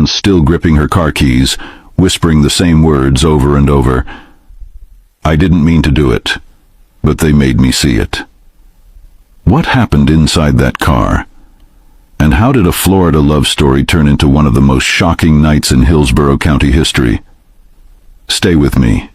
hands still gripping her car keys, whispering the same words over and over. I didn't mean to do it, but they made me see it. What happened inside that car? And how did a Florida love story turn into one of the most shocking nights in Hillsborough County history? Stay with me,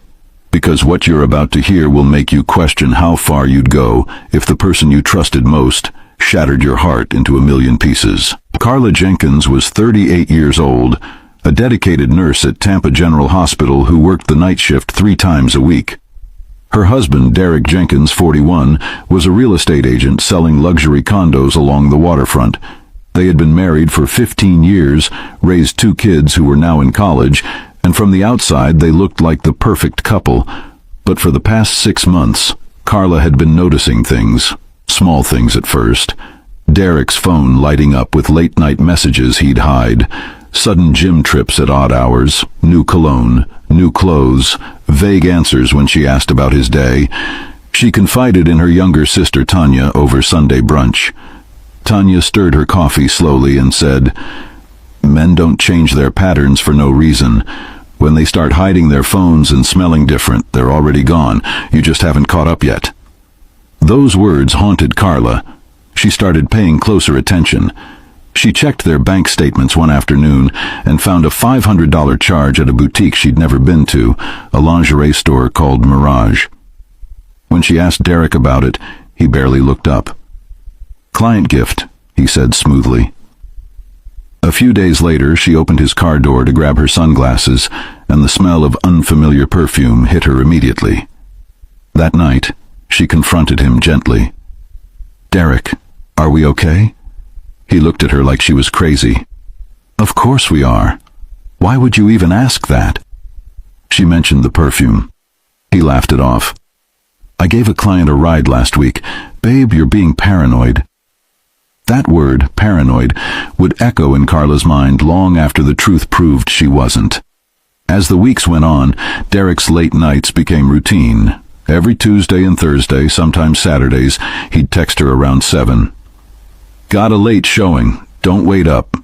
because what you're about to hear will make you question how far you'd go if the person you trusted most shattered your heart into a million pieces. Carla Jenkins was 38 years old, a dedicated nurse at Tampa General Hospital who worked the night shift 3 times a week. Her husband, Derek Jenkins, 41, was a real estate agent selling luxury condos along the waterfront. They had been married for 15 years, raised 2 kids who were now in college, and from the outside they looked like the perfect couple. But for the past 6 months, Carla had been noticing things, small things at first. Derek's phone lighting up with late-night messages he'd hide, sudden gym trips at odd hours, new cologne, new clothes, vague answers when she asked about his day. She confided in her younger sister Tanya over Sunday brunch. Tanya stirred her coffee slowly and said, "Men don't change their patterns for no reason. When they start hiding their phones and smelling different, they're already gone. You just haven't caught up yet." Those words haunted Carla. She started paying closer attention. She checked their bank statements one afternoon and found a $500 charge at a boutique she'd never been to, a lingerie store called Mirage. When she asked Derek about it, he barely looked up. "Client gift," he said smoothly. A few days later, she opened his car door to grab her sunglasses, and the smell of unfamiliar perfume hit her immediately. That night, she confronted him gently. "Derek, are we okay?" He looked at her like she was crazy. "Of course we are. Why would you even ask that?" She mentioned the perfume. He laughed it off. "I gave a client a ride last week. Babe, you're being paranoid." That word, paranoid, would echo in Carla's mind long after the truth proved she wasn't. As the weeks went on, Derek's late nights became routine. Every Tuesday and Thursday, sometimes Saturdays, he'd text her around 7. "Got a late showing. Don't wait up."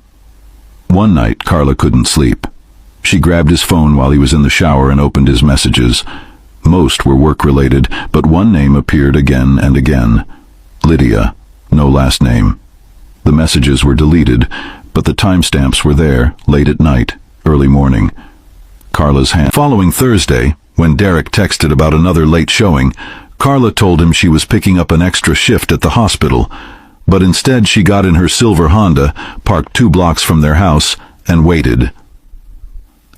One night, Carla couldn't sleep. She grabbed his phone while he was in the shower and opened his messages. Most were work-related, but one name appeared again and again. Lydia. No last name. The messages were deleted, but the timestamps were there, late at night, early morning. Carla's hand. Following Thursday, when Derek texted about another late showing, Carla told him she was picking up an extra shift at the hospital, but instead she got in her silver Honda, parked 2 blocks from their house, and waited.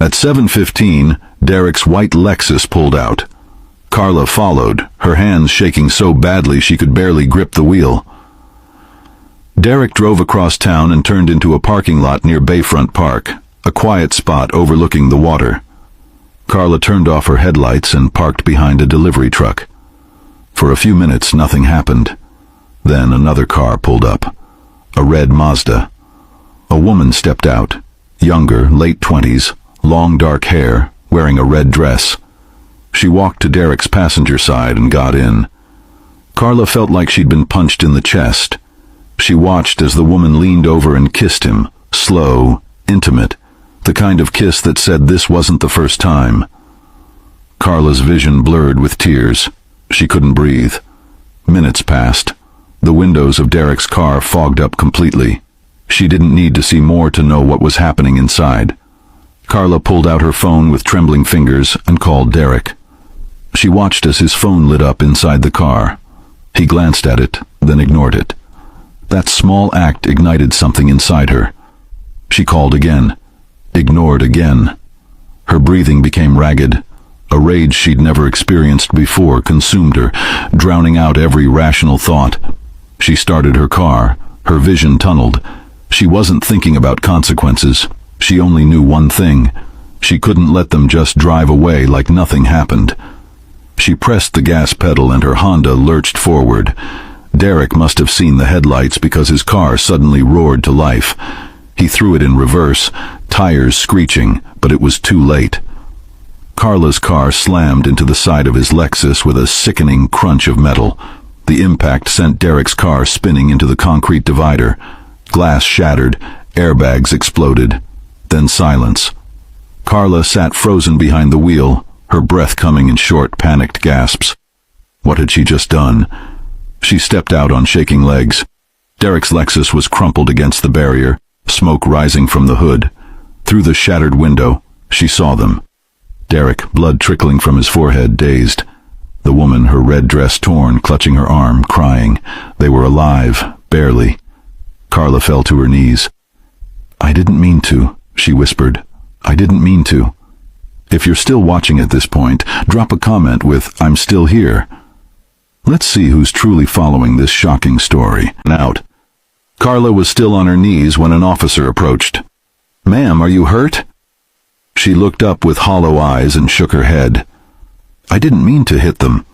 At 7:15, Derek's white Lexus pulled out. Carla followed, her hands shaking so badly she could barely grip the wheel. Derek drove across town and turned into a parking lot near Bayfront Park, a quiet spot overlooking the water. Carla turned off her headlights and parked behind a delivery truck. For a few minutes, nothing happened. Then another car pulled up, a red Mazda. A woman stepped out, younger, late 20s, long dark hair, wearing a red dress. She walked to Derek's passenger side and got in. Carla felt like she'd been punched in the chest. She watched as the woman leaned over and kissed him, slow, intimate, the kind of kiss that said this wasn't the first time. Carla's vision blurred with tears. She couldn't breathe. Minutes passed. The windows of Derek's car fogged up completely. She didn't need to see more to know what was happening inside. Carla pulled out her phone with trembling fingers and called Derek. She watched as his phone lit up inside the car. He glanced at it, then ignored it. That small act ignited something inside her. She called again, ignored again. Her breathing became ragged. A rage she'd never experienced before consumed her, drowning out every rational thought. She started her car, her vision tunneled. She wasn't thinking about consequences. She only knew one thing. She couldn't let them just drive away like nothing happened. She pressed the gas pedal and her Honda lurched forward. Derek must have seen the headlights because his car suddenly roared to life. He threw it in reverse, tires screeching, but it was too late. Carla's car slammed into the side of his Lexus with a sickening crunch of metal. The impact sent Derek's car spinning into the concrete divider. Glass shattered, airbags exploded. then silence. Carla sat frozen behind the wheel, her breath coming in short, panicked gasps. What had she just done? She stepped out on shaking legs. Derek's Lexus was crumpled against the barrier, smoke rising from the hood. Through the shattered window, she saw them. Derek, blood trickling from his forehead, dazed. The woman, her red dress torn, clutching her arm, crying. They were alive, barely. Carla fell to her knees. "I didn't mean to," she whispered. "I didn't mean to." If you're still watching at this point, drop a comment with "I'm still here." Let's see who's truly following this shocking story. Out. Carla was still on her knees when an officer approached. "Ma'am, are you hurt?" She looked up with hollow eyes and shook her head. "I didn't mean to hit them.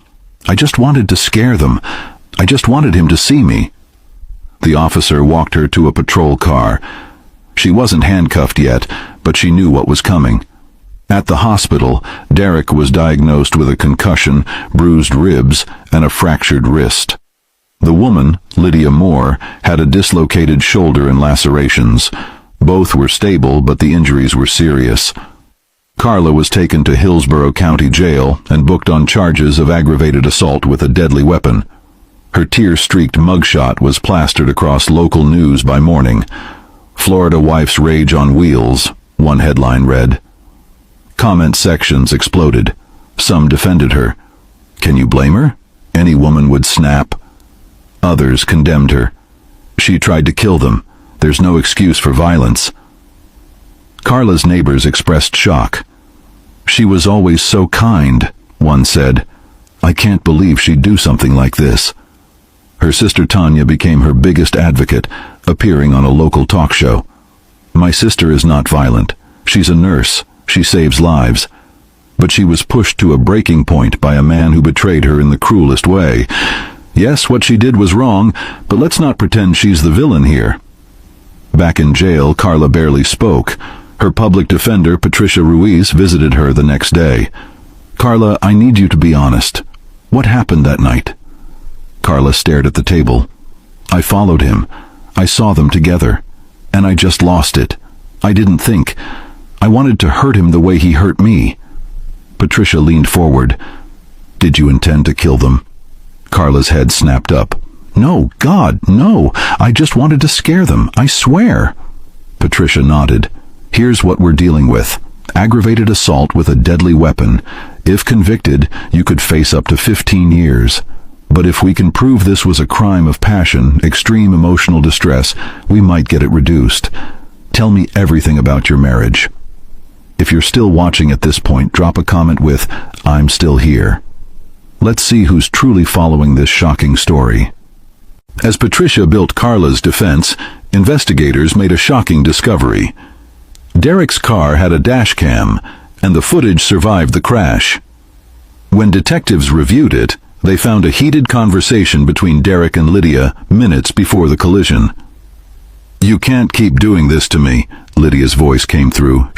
I just wanted to scare them. I just wanted him to see me." The officer walked her to a patrol car. She wasn't handcuffed yet, but she knew what was coming. At the hospital, Derek was diagnosed with a concussion, bruised ribs, and a fractured wrist. The woman, Lydia Moore, had a dislocated shoulder and lacerations. Both were stable, but the injuries were serious. Carla was taken to Hillsborough County Jail and booked on charges of aggravated assault with a deadly weapon. Her tear-streaked mugshot was plastered across local news by morning. "Florida wife's rage on wheels," one headline read. Comment sections exploded. Some defended her. Can you blame her? Any woman would snap. Others condemned her. She tried to kill them. There's no excuse for violence. Carla's neighbors expressed shock. "She was always so kind," one said. "I can't believe she'd do something like this." Her sister Tanya became her biggest advocate, appearing on a local talk show. "My sister is not violent. She's a nurse. She saves lives." But she was pushed to a breaking point by a man who betrayed her in the cruelest way. Yes, what she did was wrong, but let's not pretend she's the villain here. Back in jail, Carla barely spoke. Her public defender, Patricia Ruiz, visited her the next day. "Carla, I need you to be honest. What happened that night?" Carla stared at the table. "I followed him. I saw them together. And I just lost it. I didn't think. I wanted to hurt him the way he hurt me." Patricia leaned forward. "Did you intend to kill them?" Carla's head snapped up. "No, God, no. I just wanted to scare them, I swear." Patricia nodded. "Here's what we're dealing with. Aggravated assault with a deadly weapon. If convicted, you could face up to 15 years. But if we can prove this was a crime of passion, extreme emotional distress, we might get it reduced. Tell me everything about your marriage." If you're still watching at this point, drop a comment with "I'm still here." Let's see who's truly following this shocking story. As Patricia built Carla's defense, investigators made a shocking discovery. Derek's car had a dash cam, and the footage survived the crash. When detectives reviewed it, they found a heated conversation between Derek and Lydia minutes before the collision. "You can't keep doing this to me," Lydia's voice came through.